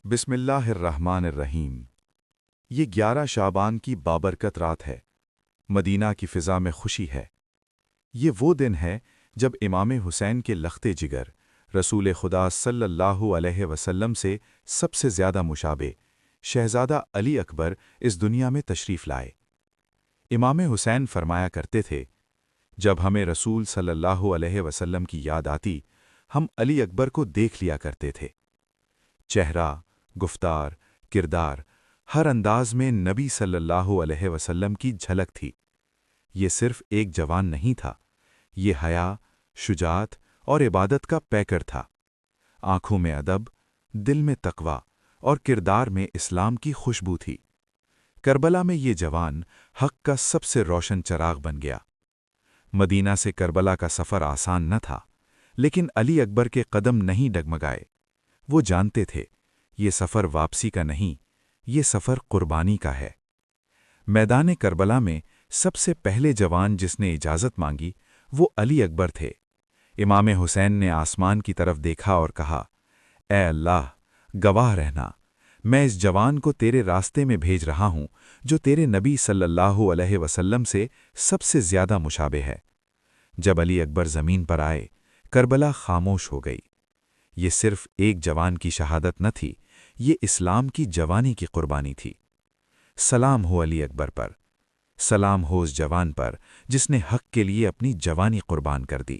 بسم اللہ الرحمن الرحیم۔ یہ 11 شعبان کی بابرکت رات ہے۔ مدینہ کی فضا میں خوشی ہے۔ یہ وہ دن ہے جب امام حسین کے لخت جگر رسول خدا صلی اللہ علیہ وسلم سے سب سے زیادہ مشابہ شہزادہ علی اکبر اس دنیا میں تشریف لائے۔ امام حسین فرمایا کرتے تھے، جب ہمیں رسول صلی اللہ علیہ وسلم کی یاد آتی ہم علی اکبر کو دیکھ لیا کرتے تھے۔ چہرہ، گفتار، کردار، ہر انداز میں نبی صلی اللہ علیہ وسلم کی جھلک تھی۔ یہ صرف ایک جوان نہیں تھا، یہ حیا، شجاعت اور عبادت کا پیکر تھا۔ آنکھوں میں ادب، دل میں تقوی اور کردار میں اسلام کی خوشبو تھی۔ کربلا میں یہ جوان حق کا سب سے روشن چراغ بن گیا۔ مدینہ سے کربلا کا سفر آسان نہ تھا، لیکن علی اکبر کے قدم نہیں ڈگمگائے۔ وہ جانتے تھے یہ سفر واپسی کا نہیں، یہ سفر قربانی کا ہے۔ میدان کربلا میں سب سے پہلے جوان جس نے اجازت مانگی وہ علی اکبر تھے۔ امام حسین نے آسمان کی طرف دیکھا اور کہا، اے اللہ، گواہ رہنا، میں اس جوان کو تیرے راستے میں بھیج رہا ہوں جو تیرے نبی صلی اللہ علیہ وسلم سے سب سے زیادہ مشابہ ہے۔ جب علی اکبر زمین پر آئے، کربلا خاموش ہو گئی۔ یہ صرف ایک جوان کی شہادت نہ تھی، یہ اسلام کی جوانی کی قربانی تھی۔ سلام ہو علی اکبر پر، سلام ہو اس جوان پر جس نے حق کے لیے اپنی جوانی قربان کر دی۔